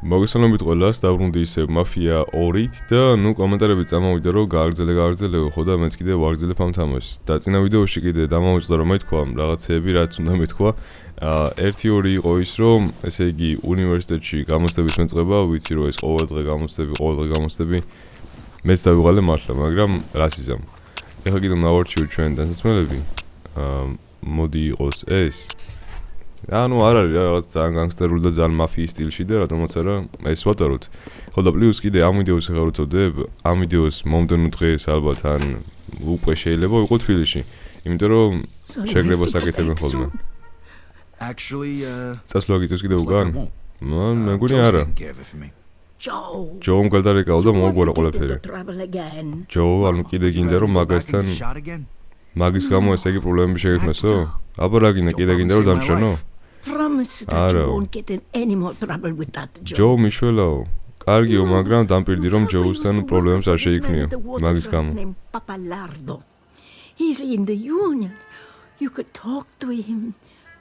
მოგესალმებით ყველას, დაბრუნდი ისევ მაფია 2-ით და ნუ კომენტარები წამოვიდა რომ გააგრძელე ხო და მეც კიდე ვაგრძელებ ამ თამაშს. და წინა ვიდეოში კიდე დამოუწყდა რომ მეთქვა რაღაცეები რაც უნდა მეთქვა. 1-2 იყო ის რომ ესე იგი უნივერსიტეტში გამოცდების მეწყება, ვიცი რომ ეს ყოველდღე გამოცდები მეც დავიღალე მართლა, მაგრამ რასიზამ. ეხლა კიდე ნავარჩიო ჩვენ დასასმელები. მოდი იყოს ეს ანუ არ არის რაღაც ძალიან განგსტერული და ძალიან მაფიის სტილში და რატომაც არა ეს ვატაროთ. ხო და პლუს კიდე ამ ვიდეოს ახლა როცოდებ, ამ ვიდეოს მომდენო დღეს ალბათ ან უკვე შეიძლება ვიყო თბილისში. იმიტომ რომ შეგრება საკეთებენ ხოლმე. წასვლა გიწევს კიდე უკან? მე მგონი არა. ჯო მგალდარეკაო და მოგვარა ყველაფერი. ჯო ანუ კიდე გინდა რომ მაგასთან მაგის გამო ესე იგი პრობლემები შეგექმნასო? აბა რა გინდა კიდე გინდა რომ დამშენო? Promise that you won't get in any more trouble with that Joe. Joe მიშველაო. კარგიო, მაგრამ დამპირდი რომ Joe-სთან პრობლემებს არ შეიქმნიო. მაგის გამო. He's in the union. You could talk to him.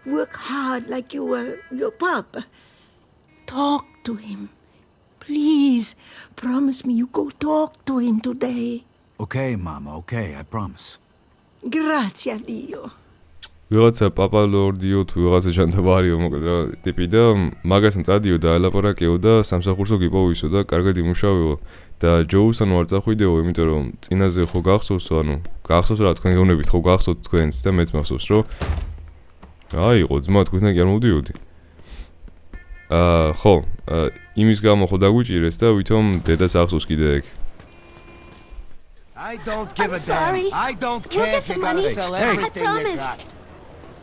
Work hard like you were your papa. Talk to him. Please, promise me you go talk to him today. Okay, Mama, okay, I promise. Grazie a Dio. ვიღაცა პაპა ლორდიო თუ ვიღაცა ჯანტაბარიო მოკლედ რა ტიპი და მაგასთან წადიო და ელაპარაკეო და სამსახურსო გიპოვისო და კარგად იმუშავეო და ჯოუსთან ვარ წახვიდეო, იმიტომ რომ წინაზე ხო გახსოვსო, ანუ გახსოვს რა თქვენ გეუბნებით ხო გახსოვთ თქვენც და მეც მახსოვს რომ აიყო ძმა თქვენთან კი არ მოვდიოდი. ხო, იმის გამო ხო დაგვიჭირეს და ვითომ დედას ახსოვს კიდე ეგ. I don't give a damn. I don't care if you gotta sell everything you got.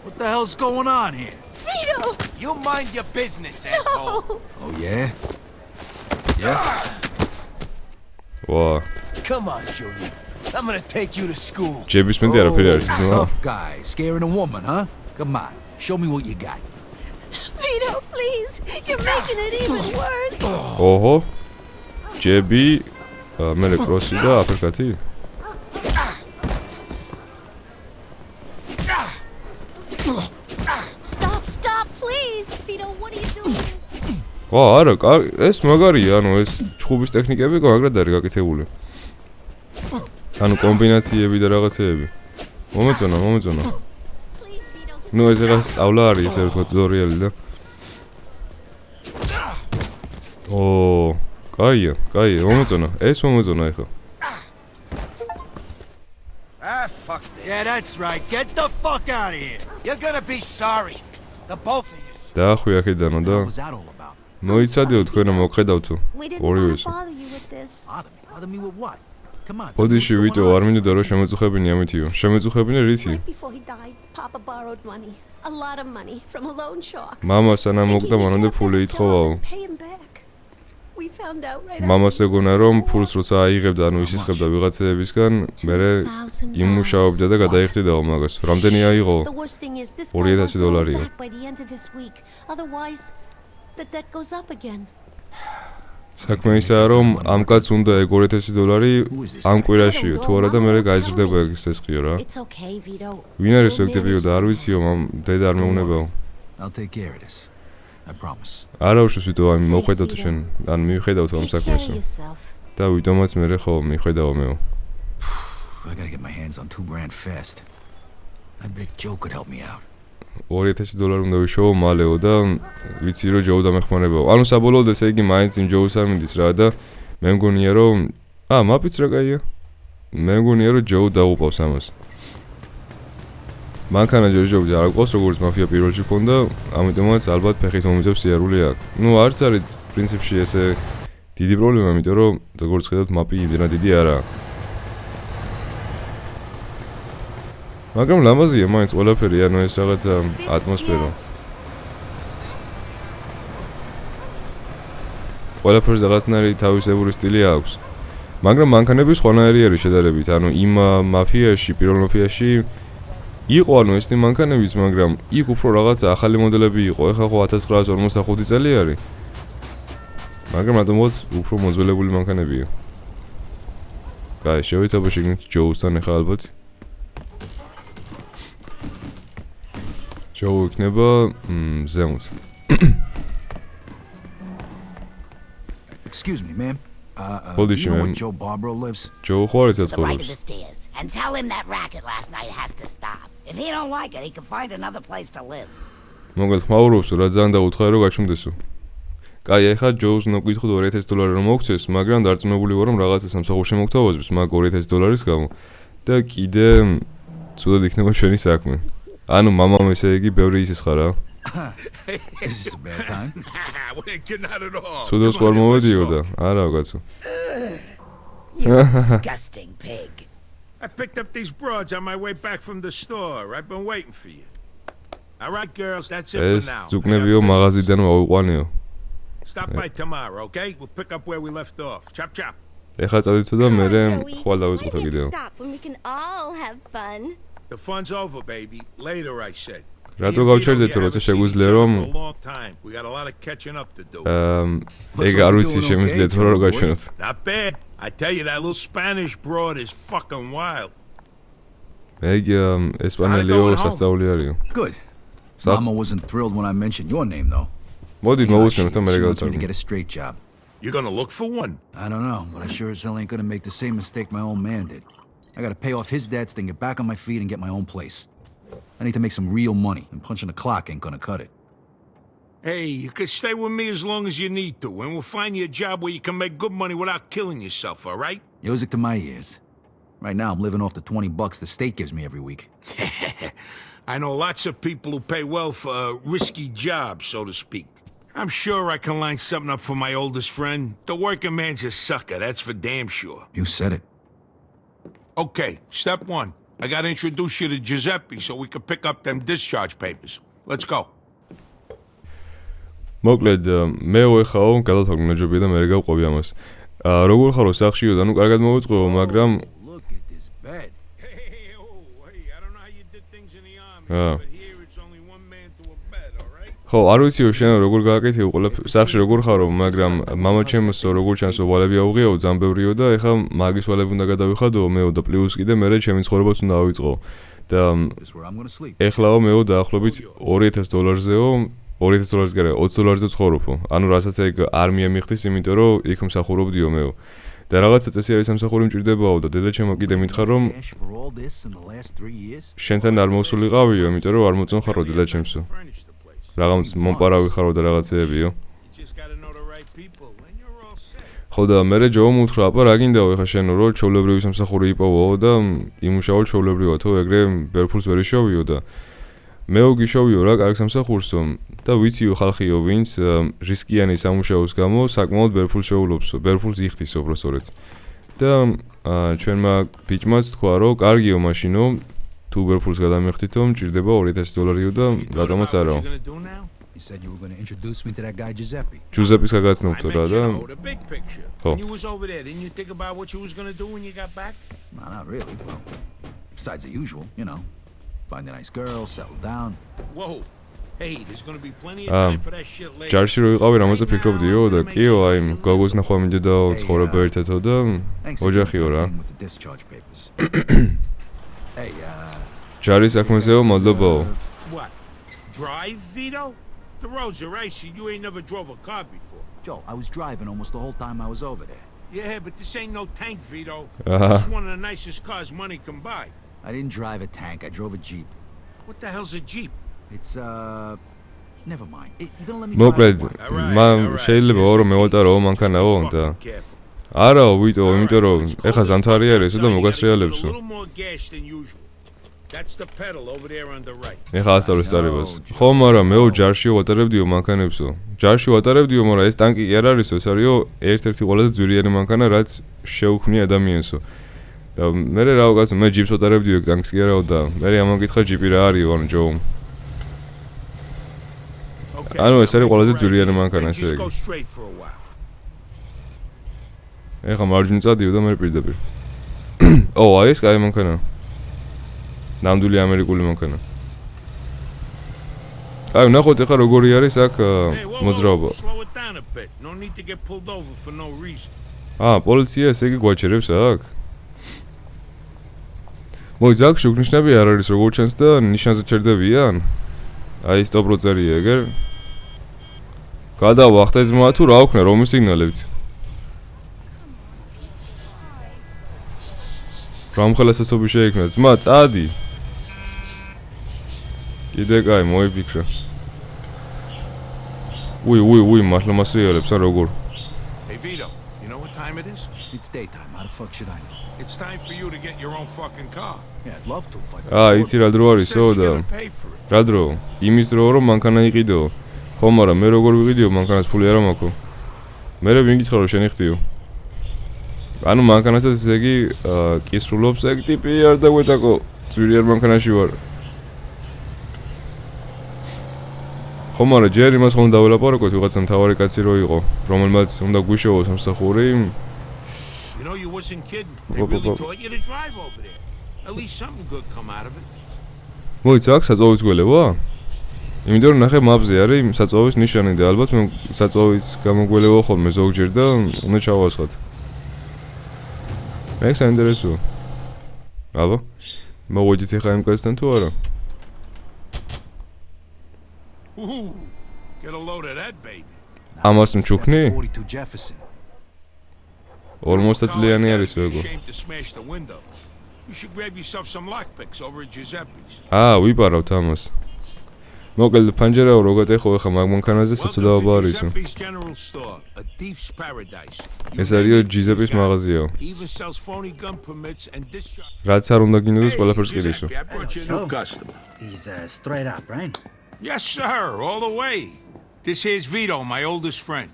What the hell's going on here? Vito! You mind your business, asshole. Oh, yeah? Yeah? Wow. Come on, Junior. I'm gonna take you to school. ჯების მენდი არაფერი არის ძმა. Tough guy, scaring a woman, huh? Come on, show me what you got. Vito, please! You're making it even worse! ოჰო. ჯები მე კროსი და აფერკათი? Stop, please! Vito, what are you doing? არა, ეს მაგარია, ანუ ეს ჩხუბის ტექნიკები მაგრად არის გაკეთებული. ანუ კომბინაციები და რაღაცეები. მომეწონა. ნუ ეს რაღაც სწავლა არის, ესე ვთქვათ, ტუტორიალი და. კაია, მომეწონა. ეს მომეწონა ეხლა. Fuck this. Yeah, that's right. Get the fuck out of here. You're gonna be sorry. The both of you. დაახვი აქედანო და What was that all about? მოიცადიო თქვენო მოგხედავთო. ორივეს. Bother me with what? Come on. ოდიში ვიტო არ მინდოდა რომ შემეწუხებინი ამითიო. შემეწუხებინე რითი? Before he died, Papa borrowed money. A lot of money from a loan shark. მამა სანამ მოკდა მანამდე ფული ითხოვაო. Pay him back. We found out right მამას ეგონა რომ ფულს როცა აიღებდა, ანუ ისისხებდა ვიღაცეებისგან, მერე იმუშაობდა და გადაიხდიდაო მაგას. რამდენი აიღო? The worst thing is this $2,000. by the end of this week. Otherwise, the debt goes up again. საქმე ისაა რომ ამ კაცს უნდა ეგ $2,000 ამ კვირაშიო, თუ არა და მერე გაიზრდება ეგ სესხიო რა. It's okay, Vito. ვინ არის ეგ ტიპიო და არ ვიციო, დედა არ მეუნებაო. I'll take care of this. I promise. არა უშოს ვიტო ამ მოხედავთ შენ, ან მიხედავთ ამ საქმესო. და ვიტომაც მერე ხო მიხედავ მეო. I gotta get my hands on $2,000 fast. I bet Joe could help me out. $2,000 უნდა ვიშოვო მალეო და ვიცი რომ ჯოუ დამეხმარებაო. ანუ საბოლოოდ ესე იგი მაინც იმ ჯოუს არ მინდის რა და მე მგონია რომ მაპიც რა კაია. მე მგონია რომ ჯოუ დაუყავს ამას. მანქანა ჯორჯოვი არ ყავს როგორც მაფია პირველში ქონდა, ამიტომაც ალბათ ფეხით მომიძებს სიარული აქვს. ნუ არც არის პრინციპში ესე დიდი პრობლემა, იმიტომ რომ როგორც ხედავთ მაპი იმდენად დიდი არაა. მაგრამ ლამაზია მაინც ყველაფერი, ანუ ეს რაღაცა ატმოსფერო. ყველაფერს რაღაცნაირი თავისებური სტილი აქვს. მაგრამ მანქანები სხვანაირი არის შედარებით, ანუ იმ მაფიაში, პირველ მაფიაში იყო ანუ ეს მანქანებიც, მაგრამ იქ უფრო რაღაცა ახალი მოდელები იყო. ეხლა ხო 1945 წელი არის. მაგრამ რატომღაც უფრო მოძველებული მანქანებია. კაი, შევეცადოთ შეგნით ჯოუსთან ეხლა ალბათ. ჯოუ იქნება ზემოთ. Excuse me, ma'am. Body You know shame. where Joe Barbaro lives? Joe ხო არის To the right of აცხოვრებს? the stairs. And tell him that racket last night has to stop. If he don't like it, he can find another place to live. მოგეთ ხმაურობს რა ძალიან დაუთხარი რომ გაჩვენდესო. კაი, ეხლა ჯოუს ნოკვითხოთ $2000 რომ მოგცეს, მაგრამ დარწმუნებული ვარ რომ რაღაცა სამსახურში მოგთავაზებს მაგ $2000 გამო და კიდე ცუდად იქნება ჩვენი საქმე. ანუ მამამ ესე იგი ბევრი ისის ხარ რა. This is a bad time. We ain't getting out at all. ცუდოს Come ხარ on, let's მოვედიოდა. talk. არა კაცო. You disgusting pig. I picked up these broads on my way back from the store. I've been waiting for you. All right, girls, that's it for ეს now. ძუკნებიო მაღაზიდან მოვიყვანეო. Stop by tomorrow, okay? We'll pick up where we left off. Chop chop. ეხლა წადით და მე Joey, ხვალ why დავიწყოთ do you have კიდევ. to stop when we can all have fun? The fun's over, baby. Later, I said. რატო გავჩერდეთ როცა შეგვიძლია რომ We got a lot of catching up to do. ეგ არ ვიცი შემიძლია თუ რა გაჩვენოთ. Not bad. I tell you, that little Spanish broad is fucking wild. ეგ ესპანელიო სასწაული არისო. Good. Stop. Mama wasn't thrilled when I mentioned your name, though. მოდით You know, მოვუსმენთ და მე she wants me to გავწარდო. get a straight job. You're gonna look for one. I don't know, but I sure as hell ain't gonna make the same mistake my old man did. I gotta pay off his debts, then get back on my feet and get my own place. I need to make some real money, and punching the clock ain't gonna cut it. Hey, you can stay with me as long as you need to, and we'll find you a job where you can make good money without killing yourself, all right? Music to my ears. Right now, I'm living off the $20 the state gives me every week. I know lots of people who pay well for a risky job, so to speak. I'm sure I can line something up for my oldest friend. The working man's a sucker, that's for damn sure. You said it. Okay, step one. I gotta introduce you to Giuseppe so we can pick up them discharge papers. Let's go. მოკლედ მე ვეხაო გადავთვალე ჯობია და მე გავყვები ამას. როგორ ხარო სახშიო და ნუ კარგად მოვიწყო, მაგრამ Look at this bed. Hey, I don't know how you did things in the army, Ah. but here it's only one man to a bed, all right? ხო, არ ვიციო შენ როგორ გააკეთე ყველაფერს. სახში როგორ ხარო, მაგრამ მამაჩემსო როგორ ჩანსო ვალები აუღიაო, ძამბევრიო და ეხა მაგის ვალები უნდა გადავიხადო მეო და პლუს კიდე მე ჩემი ცხოვრებაც უნდა ავიწყო. და This is where I'm gonna sleep. ეხლაო მეო დაახლოებით $2000-ზეო, $2000 გარე $20-ზე ცხოვრობო. ანუ რასაც ეგ არმია მიხდის, იმიტომ რომ იქ მსახურობდიო მეო. და რაღაცა წესი არის სამსახური მჭირდებაო და დედა ჩემო კიდე მითხრა რომ Cash for all this in the last 3 years? შენთან არ მოსულიყავიო, იმიტომ რომ არ მოწონხარო დედა ჩემსო. Furnish the place. რაღაც მომპარავი ხარო და რაღაცეებიო. You just gotta know the right people, and you're all set. ხო და მე ჯო მუთხრა, აბა რა გინდაო ეხა შენ რომ ჩოვლებრივი სამსახური იპოვო და იმუშაო ჩოვლებრივად თუ ეგრე ბერფულს ვერ იშოვიო და მეო გიშოვიო რა კარგ სამსახურსო და ვიციო ხალხიო ვინც რისკიანი სამუშაოს გამო საკმაოდ ბერფულს შეულობსო, ბერფულს იხდის უბრალოდ. და ჩვენმა ბიჭმაც თქვა რომ კარგიო მაშინო თუ ბერფულს გადამიხდითო მჭირდება $2000 და რატომაც What არაო. you gonna do now? You said you were gonna introduce me to that guy Giuseppe. ჯუზეპის I გაგაცნობთო რა meant, და you know, the big picture. Oh. When you was over there, didn't you think about what you was gonna do when you got back? No, not really. Well, besides the usual, you know. Find a nice girl, settle down. Whoa. Hey, there's gonna be plenty of time for that shit later. ჯარში რო ვიყავი რამაზე ფიქრობდიო და კიო აი გოგოს ნახვა მინდოდა ცხოვრება ერთადო და Thanks again ოჯახიო for რა. helping with the discharge papers. Hey, ჯარის საქმეზეო მადლობაო. What? Drive, Vito? The roads are icy. You ain't never drove a car before. Joe, I was driving almost the whole time I was over there. Yeah, but this ain't no tank, Vito. Uh-huh. This is one of the nicest cars money can buy. I didn't drive a tank, I drove a Jeep. What the hell's a Jeep? It's, never mind. You're gonna let me მოკლედ drive one? მან შეიძლება რომ მევატარო მანქანაო და Fucking careful. არაო ვიტო იმიტომ რომ It's cold ეხა as ზამთარი fuck არისო და outside. You gotta put a მოგასრიალებსო. little more gas than usual. That's the pedal over there on the right. ეხა ასწავლეს წარებას. ხო, მაგრამ მეო ჯარში ვატარებდიო მანქანებსო. ჯარში ვატარებდიო, მაგრამ ეს ტანკი კი არ არისო, ეს არისო ერთ-ერთი ყველაზე ძვირიანი მანქანა, რაც შეუქმნია ადამიანსო. და მე რა ვკაცო, მე ჯიპს ვატარებდიო, ტანკს კი არაო და მე ამან კითხა ჯიპი რა არისო, ანუ ჯო. Okay. I know, it's now very make well, a it's right Julian here Mancan, and I just say. go straight for a while. ეხა მარჯვნივ წადიო და მე პირდაპირ. ო, აი ეს კაი მანქანა. ნამდვილი ამერიკული მანქანა. აი, ნახოთ ეხა როგორი არის აქ Hey, whoa, მოძრაობა. slow it down a bit. No need to get pulled over for no reason. პოლიცია ესე იგი გვაჩერებს აქ. მოიძ აქ შუქნიშნები არ არის როგორ ჩანს და ნიშანზე ჩერდებიან. აი სტოპ რო წერია ეგერ. გადავა ხტე ძმა თუ რა ვქნა რომის სიგნალებით. რა მხალასაცობი შეიქმნა ძმა წადი კიდე კაი მოიფიქრა უი მართლა მასრიალებს რა როგორ Hey Vito, you know what time it is? It's daytime. How the fuck should I know? It's time for you to get your own fucking car. Yeah, I'd love to if I could. იცი რა დრო არისო Says you და gotta pay for it. რა დრო იმის დრო რომ მანქანა იყიდო ხო მაგრამ მე როგორ ვიყიდიო მანქანას ფული არ მაქვს მე ვინგითხა რომ შენი ხდიო ანუ მანქანასაც ესე იგი კისრულობს ეგ ტიპი არ დაგვეტაკო ძვირი არ მანქანაში ვარ ხო მაგრამ ჯერ იმას ხომ დაველაპარაკოთ ვიღაცა მთავარი კაცი რო იყო რომელმაც უნდა გვიშოვოს სამსახური You know you wasn't kidding. They really taught you to drive over there. At least something good come out of it. მოიცა აქ საწვავის გველევა? იმიტომ რომ ნახე მაპზე არის საწვავის ნიშანი და ალბათ მე საწვავის გამოგველევა ხოლმე ზოგჯერ და უნდა ჩავასხათ. მე საინტერესოა. აბა მოვიდით ახლა იმ კაცთან თუ არა? Ooh, get a load of that baby. ამას მჩუქნი? 42 Jefferson. 40 წლიანი არის ეგო. You should grab yourself some lockpicks over at Giuseppe's. ვიპარავთ ამას. მოკლედ ფანჯერაო რო გატეხო ახლა მაგ მანქანაზე საწოდაობა არის. ეს არის ჯიზეპის მაღაზიაო. რაც არ უნდა გინდოს ყველაფერს ყიდისო. He's straight up, right? Yes, sir, all the way. This here's Vito, my oldest friend.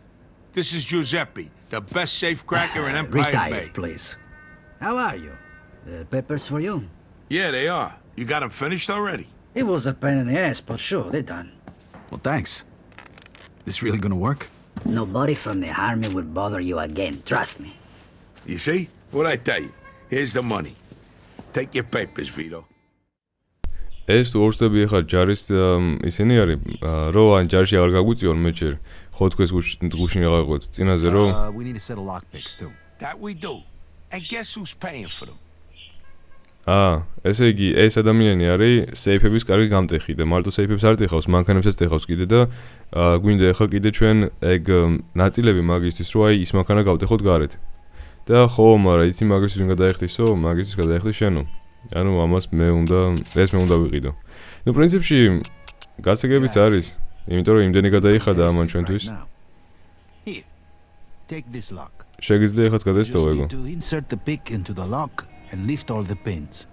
This is Giuseppe, the best safecracker in Empire Bay. Retired, please. How are you? The papers for you? Yeah, they are. You got them finished already? It was a pain in the ass, but sure, they're done. Well, thanks. This really gonna work? Nobody from the army would bother you again, trust me. You see? What'd I tell you? Here's the money. Take your papers, Vito. ეს ორსტები ახლა ჯარის ისინი არის რო ან ჯარში აღარ გაგვიწიონ მე ჯერ ხო თქვენს გუშინ აღაღვეთ წინაზე რო We need a set of lockpicks too. That we do. And guess who's paying for them? ესე იგი ეს ადამიანი არის სეიფების კარგი გამტეხი და მარტო სეიფებს არ ტეხავს, მანქანებსაც ტეხავს კიდე და გვინდა ახლა კიდე ჩვენ ეგ ნაწილები მაგისთვის რო აი ის მანქანა გავტეხოთ გარეთ. და ხო, მაგრამ იცი მაგისთვის ვინ გადაეხდისო, მაგისთვის გადაეხდი შენო. ანუ ამას მე უნდა ვიყიდო. ნუ პრინციპში გასაგებიც არის, იმიტომ რომ იმდენი გადაიხადა ამან ჩვენთვის. Here. Take this lock. შეგიძლია ახაც გადაესტოვო ეგო. To insert the pick into the lock and lift all the pins.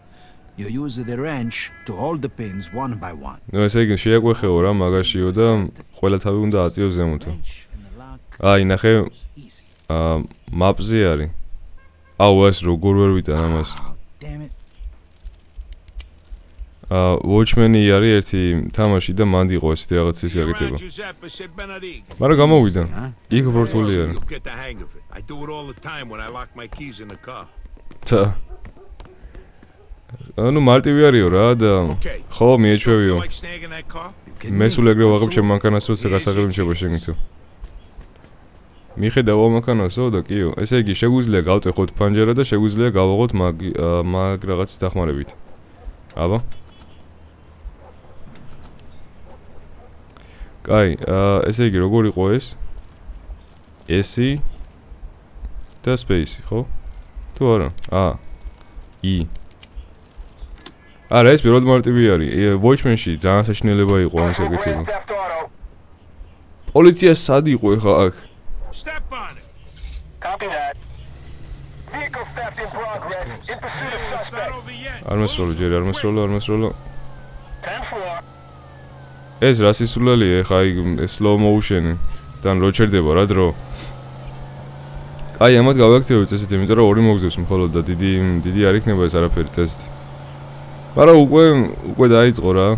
You use the wrench to hold the pins one by one. ნუ ესე იგი შეაგვეხეო რა მაგაშიო და ყველა თავი უნდა აწიო ზემოთო. აი ნახე მაპზე არის. ეს როგორ ვერ ვიტან ამას. Damn it. Watchman-ი არის ერთი თამაში და მანდ იყო ესეთი რაღაცის გაკეთება. მაგრამ გამოვიდა. იქ ვორთული არის. I do it all the time when I lock my keys in the car. ანუ მარტივი არისო რა და ხო მიეჩვევიო. მე სულ ეგრე ვაღებ ჩემ მანქანას როცა გასაღები შევა შეგნითო. მიხედავ მანქანასო და კიო, ესე იგი შეგვიძლია გავტეხოთ ფანჯერა და შეგვიძლია გავაღოთ მაგ რაღაცის დახმარებით. აბა კაი, ესე იგი როგორ იყო ეს? ესი და space, ხო? თუ არა? ი. არა, ეს პირველად მარტივი არის. Watchman-ში ძალიან საშინელება იყო ამ საკითხი. პოლიცია სად იყო ახლა აქ? Step on it. Copy that. Vehicle theft in progress. In pursuit of suspect. არ მასროლო. 10-4. ეს რა სისულელია ხა აი slow motion თან რო ჩერდება რა დრო. აი ამათ გავაქცევი წესით, იმიტომ რომ ორი მოგზევს მხოლოდ და დიდი არ იქნება ეს არაფერი წესით. მაგრამ უკვე დაიწყო რა.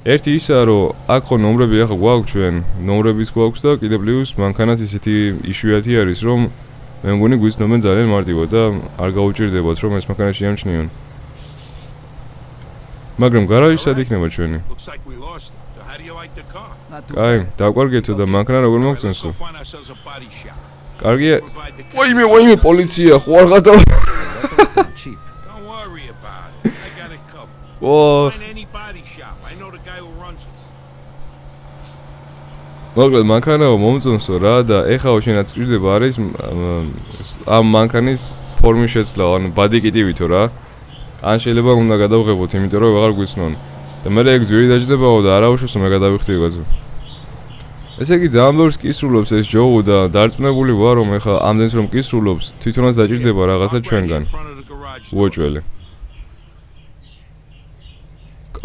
ერთი ისაა რომ აქ ხო ნომრები ახლა გვაქვს ჩვენ, ნომრებიც გვაქვს და კიდე პლუს მანქანაც ისეთი იშვიათი არის რომ მე მგონი გვიცნობენ ძალიან მარტივად და არ გაუჭირდებათ რომ ეს მანქანა შეამჩნიონ. მაგრამ გარაჟი სად იქნება ჩვენი? აი, დაგვარგეთო და მანქანა როგორ მოგწონსო? კარგია. ვაიმე, პოლიცია, ხო არ გადავა. Don't worry about it. I got it covered. Oh. Find any body shop. I know the guy who runs it. მოკლედ მანქანა მომწონსო რა და ეხლა შენაც გჭირდება არის ამ მანქანის ფორმის შეცვლა, ანუ ბადი კიტივითო რა. ან შეიძლება უნდა გადავღებოთ, იმიტომ რომ ვეღარ გვიცნონ. და მე ეგ ძვირი დაждდებაო და არა უშავს მე გადავიხდი ეგაზე. ესე იგი ძალიან ბევრს კისრულობს ეს ჯოუ და დარწმუნებული ვარ რომ ეხლა ამდენს რომ კისრულობს, თვითონაც დაჭირდება რაღაცა ჩვენგან. უოჭველი.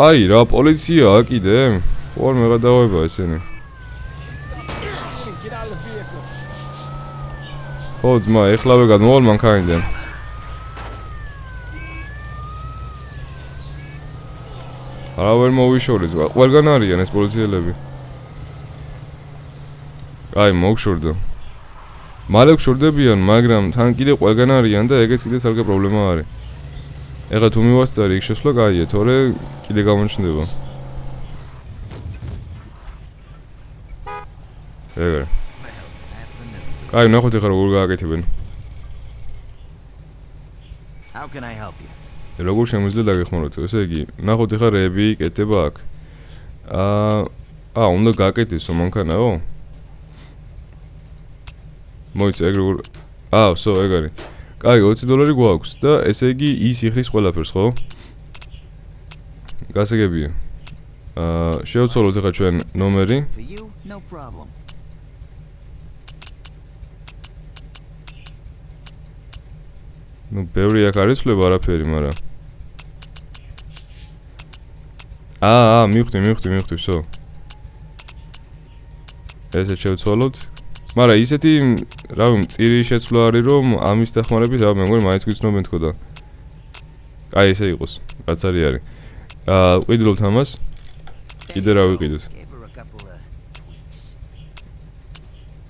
აი რა პოლიციაა კიდე? ხო მე გადავება ესენი. ხო ძმა, ეხლავე გადმოვალ მანქანიდან. არავერ მოვიშორეს, ყველგან არიან ეს პოლიციელები. აი მოგშორდა. მალე გშორდებიან, მაგრამ თან კიდე ყველგან არიან და ეგეც კიდე სალკე პრობლემა არის. ეხლა თუ მივასწარი იქ შესვლა კაია, თორე კიდე გამოჩნდება. ეგრე. აი ნახოთ ეხლა როგორ გააკეთებენ. How can I help you? როგორ შემიძლია დაგეხმაროთ? ესე იგი, ნახოთ ეხლა რეები კეთდება აქ. უნდა გააკეთესო მანქანაო? მოიცა ეგ როგორ სო ეგ არის. კაი, $20 გვაქვს და ესე იგი ის იხდის ყველაფერს, ხო? გასაგებია. შევცვალოთ ეხლა ჩვენ ნომერი. For you, no problem. ნუ ბევრი აქ არის ცვლება არაფერი, მაგრამ მივხვდი, всё. ესე შევცვალოთ. მაგრამ ისეთი, რავი, მწირი შეცვლა არის, რომ ამის დახმარებით, მე მგონი მაინც გვიცნობენ თქო და. აი ესე იყოს, რაც არის. ვყიდულობთ ამას. კიდე რა ვიყიდოთ?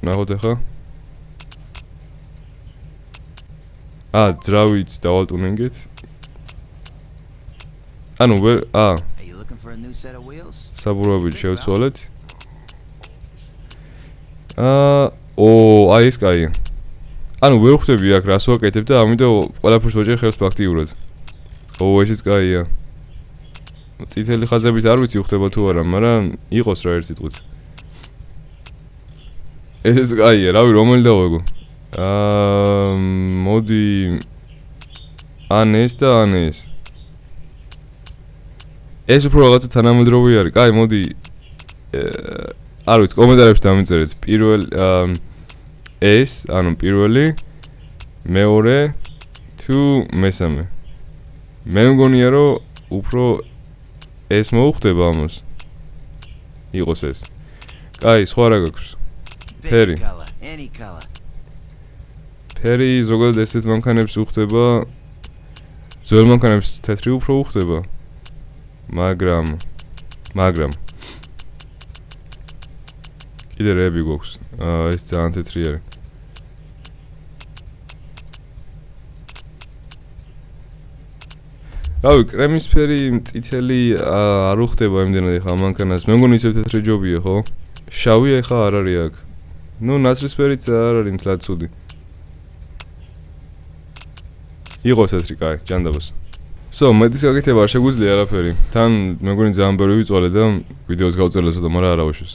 ნახოთ ახლა. ძრავით დავალტუნენგეთ. ანუ ვერ Are you looking for a new set of wheels? საბურავით შევცვალეთ. აი ეს კაია. ანუ ვერ ხვდები აქ რას ვაკეთებ და ამიტომ ყველაფერს ვაჭერ ხელს ფაქტიურად. ესეც კაია. წითელი ხაზებით არ ვიცი ხდება თუ არა, მაგრამ იყოს რა ერთ სიტყვით. ესეც კაია, რავი, რომელი დავაგო? მოდი ან ეს და ან ეს. ეს უფრო რაღაცა თანამედროვე არის. კაი, მოდი არ ვიცი, კომენტარებში დამიწერეთ. პირველ ეს, ანუ პირველი, მეორე თუ მესამე. მე მგონია რომ უფრო ეს მოუხდება ამას. იყოს ეს. კაი, სხვა რა გაქვს? ფერი. Any color. ფერი ზოგადად ესეთ მანქანებს უხდება. ძველ მანქანებს თეთრი უფრო უხდება. მაგრამ კიდე რეები გვაქვს. ეს ძალიან თეთრი არის. რავი, კრემისფერი, წითელი არ უხდება იმდენად ეხლა მანქანას. მე მგონი ისევ თეთრი ჯობია, ხო? შავი ეხლა არ არის აქ. ნუ ნაცრისფერიც არ არის მთლად ცუდი. იყოს თეთრი, კაი, ჯანდაბას. მეტის გაკეთება არ შეგვიძლია არაფერი. თან მე მგონი ძალიან ბევრი ვიწვალე და ვიდეოს გავწერლესო და მაგრამ არ ავაშვის.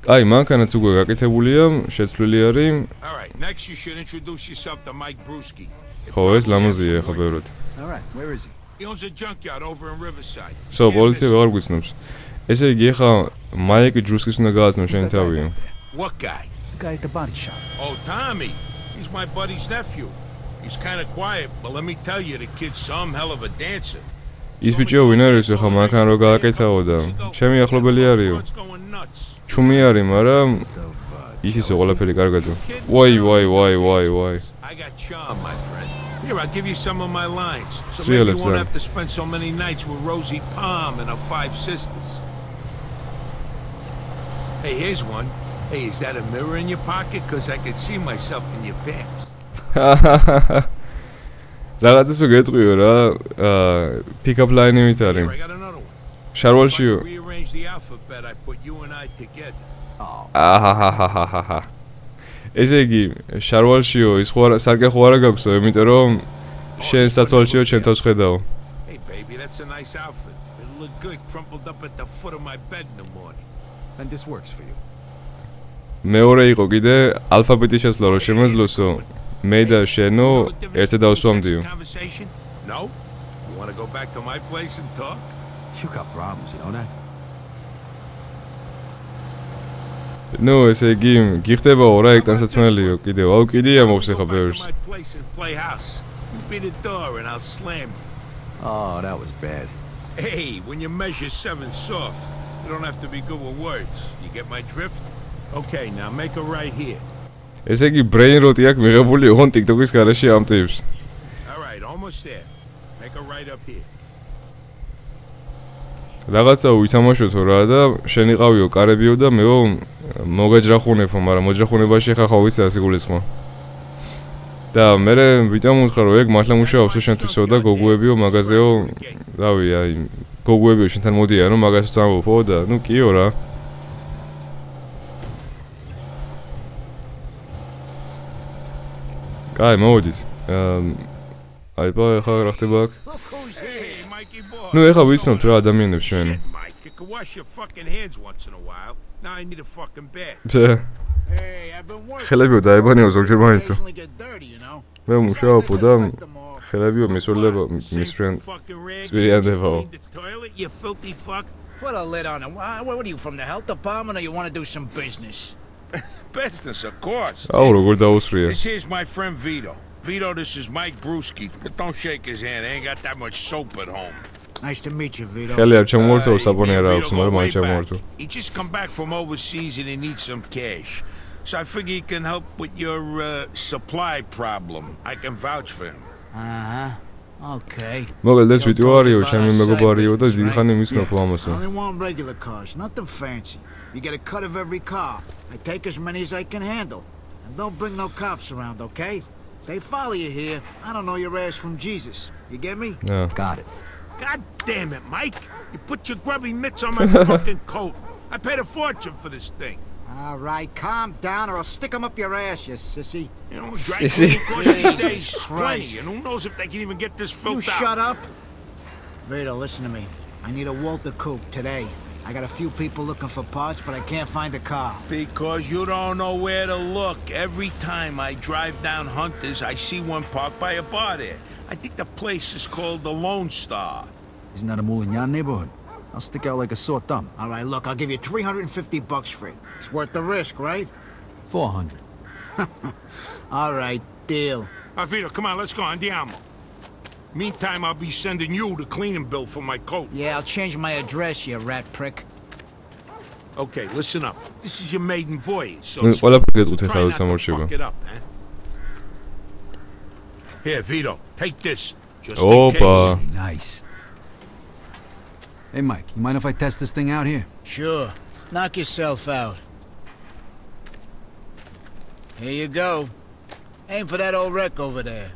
კაი, მანქანაც უკვე გაკეთებულია, შეცვლილი არის. All right, next you should introduce yourself to Mike Brewski. ხო, ეს ლამაზია ეხლა ბევრად. All right, where is he? He owns a junkyard over in Riverside. პოლიცია ვეღარ გვიცნობს. ესე იგი ეხლა მაიკ ჯრუსკის უნდა გააცნო შენი თავი. What guy? The guy at the body shop. Oh, Tommy. He's my buddy's nephew. He's kind of quiet, but let me tell you, the kid's some hell of a dancer. ის ბიჭო ვინ არის ეხლა მანქანა რო გააკეთაო და ჩემი ახლობელი არისო. ჩუმი არის, მაგრამ ის ისე ყველაფერი კარგადო. ვაი. I got charm, my friend. Here, I'll give you some of my lines. So maybe you won't have to spend so many nights with Rosie Palm and her 5 sisters. Hey, here's one. Hey, is that a mirror in your pocket? Because I could see myself in your pants. რაღაცა სულ გეტყვიო რა, pick-up line-ით არის. Here, I got another one. შარვალშიო. Rearrange the alphabet, I put you and I together. ესე იგი, შარვალშიო, ის ხო სარკე ხო არა გაქვსო, იმიტომ რომ შენ საცვალშიო ჩემ თავს ხედავ. Hey, baby, that's a nice outfit. It'll look good crumpled up at the foot of my bed in the morning. And this works for you. მეორე იყო კიდე ალფაბეტის შესვლა რო შემეძლოსო. მე და შენო ერთად დავსვამდიო. No? You want to go back to my place and talk? You got problems, you know that? ნუ ესე იგი გიხდებაო რა ეგ ტანსაცმელიო კიდევ. აუ კიდია მოხს ახლა ბევრს. My place and play house. You be the door and I'll slam you. Oh, that was bad. Hey, when you measure 7 soft, you don't have to be good with words. You get my drift? Okay, now make a right here. ესე იგი brain rot-ი აქვს მიღებული ოღონ TikTok-ის garaში ამ ტიპს. All right, almost there. Make a right up here. რაღაცა ვითამაშოთო რა და შენ იყავიო კარებიო და მეო მოგაჯრახუნებო, მაგრამ მოჯრახუნებაში ხა ხო ვიცი ასიგულისხმა. და მე ვიტამ უთხრა რომ ეგ მართლა მუშაობს შენთვისო და გოგუებიო მაღაზიო, რავი, აი გოგუებიო შენთან მოდიან რომ მაგას წამოვფო და ნუ კიო რა. აი მოდით. აი ბა ხა რა ხდება აქ? Hey, Mikey boy. ნუ ეხა ვიცნობთ რა ადამიანებს ჩვენ. Shit, Mike, you can wash your fucking hands once in a while. Now I need a fucking bath. Hey, I've been working. ხელებიო დაებანიო ზოგჯერ მაინცო. Occasionally get dirty, you know. მე მუშაობ და ხელებიო მისვლება მისრენ წვირიანდებაო. Clean the toilet, you filthy fuck. Put a lid on it. What are you, from the health department, or you want to do some business? Business, of course. აუ როგორ დაუსრია. This here's my friend Vito. Vito, this is Mike Brewski. But don't shake his hand. I ain't got that much soap at home. Nice to meet you, Vito. ხელი არ ჩამოვართო საბონი არ Vito აქვს, go მაგრამ way მაინც ჩამოვართო. back. He just come back from overseas and he needs some cash. So I figure he can help with your supply problem. I can vouch for him. Uh-huh. Okay. მოგელდეს ვიტო არიო, ჩემი მეგობარიო და დიდი ხანი მისნობ I ამასო. only want regular cars, nothing fancy. You get a cut of every car. I take as many as I can handle. And don't bring no cops around, okay? They follow you here. I don't know your ass from Jesus. You get me? Yeah. Got it. God damn it, Mike! You put your grubby mitts on my fucking coat. I paid a fortune for this thing. All right, calm down or I'll stick 'em up your ass, you sissy. You know, Sissy. Dracula these days Christ. plenty, and who knows if they can even get this You filth shut out. up. Vito, listen to me. I need a Walter Coupe today. I got a few people looking for parts, but I can't find a car. Because you don't know where to look. Every time I drive down Hunters, I see one parked by a bar there. I think the place is called the Lone Star. Isn't that a mall in your neighborhood? I'll stick out like a sore thumb. All right, look, I'll give you $350 for it. It's worth the risk, right? 400. All right, deal. Vito, come on, let's go. Andiamo. Meantime, I'll be sending you the cleaning bill for my coat. Yeah, I'll change my address, you rat prick. Okay, listen up. This is your maiden voyage, so ნუ to speak. ყველაფერი გეტყვით So ახლა try რომ not to სამორჩება. fuck it up, eh? Here, Vito, take this. Just in Opa. case. Nice. Hey, Mike, you mind if I test this thing out here? Sure. Knock yourself out. Here you go. Aim for that old wreck over there.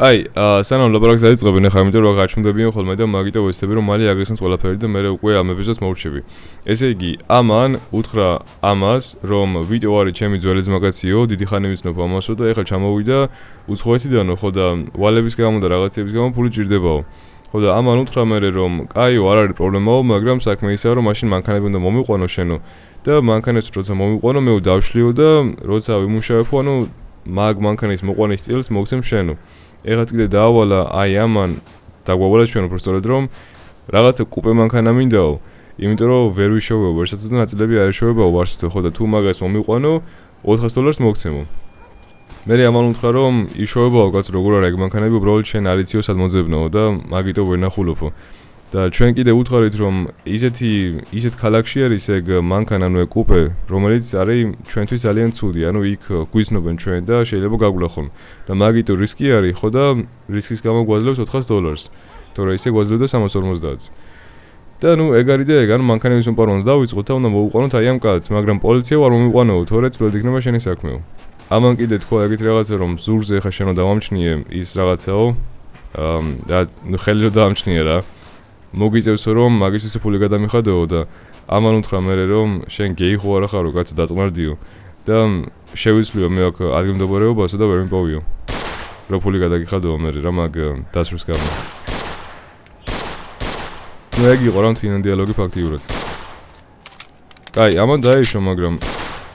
აი, სანამ ლაპარაკს დაიწყებენ ახლა, იმიტომ რომ გაჩნდებიან ხოლმე და მაგიტო ვესწრები რომ მალე აგესნათ ყველაფერი და მე უკვე ამ ეპიზოდს მოვრჩები. ესე იგი, ამან უთხრა ამას, რომ ვიტო არის ჩემი ძველი ძმაკაციო, დიდი ხანი ვიცნობ ამასო და ეხლა ჩამოვიდა უცხოეთიდანო, ხო და ვალების გამო და რაღაცების გამო ფული ჭირდებაო. ხო და ამან უთხრა მე რომ კაიო, არ არის პრობლემაო, მაგრამ საქმე ისაა რომ მაშინ მანქანები უნდა მომიყვანო შენო და მანქანებს როცა მომიყვანო, მე დავშლიო და როცა ვიმუშავებო, ანუ მაგ მანქანის მოყვანის წილს მოგცემ შენო. ეხლა კიდე დაავალა აი ამან დაგვავალა ჩვენ უბრალოდ რომ რაღაცა კუპე მანქანა მინდაო, იმიტომ რომ ვერ ვიშოვეო, ვერსად თუ ნაწილები არ ეშოვებაო ვარსთო, ხო და თუ მაგას მომიყვანო $400 მოგცემო. მე ამან უთხრა რომ იშოვებაო კაც როგორ არა ეგ მანქანები, უბრალოდ შენ არ იციო სად მოძებნაო და მაგიტო ვერ ნახულობო. და ჩვენ კიდე უთხრით რომ ისეთ ქალაქში არის ეგ მანქანა, ანუ ეგ კუპე, რომელიც არის ჩვენთვის ძალიან ცუდი, ანუ იქ გვიზნობენ ჩვენ და შეიძლება გაგვлахონ. და მაგიტო რისკი არის, ხო და რისკის გამო გვაძლევს $400. თორე ისე გვაძლევდა 350-ს. და ნუ ეგ არის და ეგ, ანუ მანქანების უმპარვანო დავიწყოთ და უნდა მოვუყვანოთ აი ამ კაცს, მაგრამ პოლიცია არ მომიყვანაო, თორე წვლილ იქნება შენი საქმეო. ამან კიდე თქვა ეგეთი რაღაცა რომ ზურზე ხა შენო დავამჩნიე ის რაღაცაო, და ნუ ხელი რომ დავამჩნიე რა. მოგიწევსო რომ მაგისთვის ფული გადამიხადეო და ამან უთხრა მე რომ შენ გეი ხო არა ხარო კაცო დაწმარდიო და შევიცვლიო მე აქ ადგილმდებარეობასო და ვერ მიპოვიო რომ ფული გადაგიხადეო მე რა მაგ დასრულს გამო. ნუ ეგ იყო რა მთლიანი დიალოგი ფაქტიურად. კაი, ამან დაიშო, მაგრამ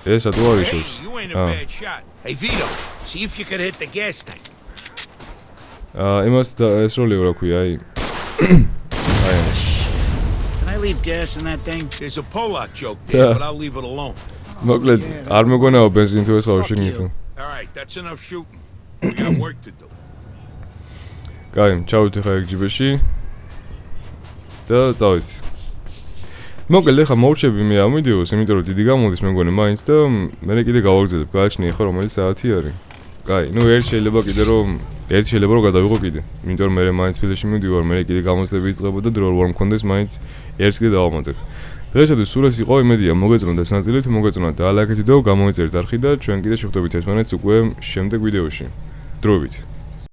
ეს ატო არ იშოვს. ain't a bad shot. Hey, Vito, see if you can hit the gas tank. იმას და ეს როლი რა ქვია, აი. Can I leave gas in that thing? There's a Polak joke there, but I'll leave it alone. მოკლედ, არ მეგონაო ბენზინი თუ ეს ხავში ნიტო. All right, that's enough shooting. We got work to do. კაი, ჩავით ხა ეგ ჯიბეში. და წავით. მოკლედ, ხა მოურჩები მე ამიდიოს, იმიტომ რომ დიდი გამოდის მეგონი მაინც და მე კიდე გავაგზავნებ. გააჩნია ხო რომელი საათი არის. კაი, ნუ ერთ შეიძლება რომ გადავიღო კიდე. იმიტომ რომ მე მაინც ფილმში მივდივარ, მე კიდე გამოცდები იწყებოდა და დრო არ მქონდეს მაინც ერთს კიდე დავამატებ. დღეისათვის სულ ეს იყო, იმედია მოგეწონათ ეს ნაწილი, თუ მოგეწონათ და ლაიქით და გამოიწერთ არხი და ჩვენ კიდე შევხვდებით ერთმანეთს უკვე შემდეგ ვიდეოში. დროებით.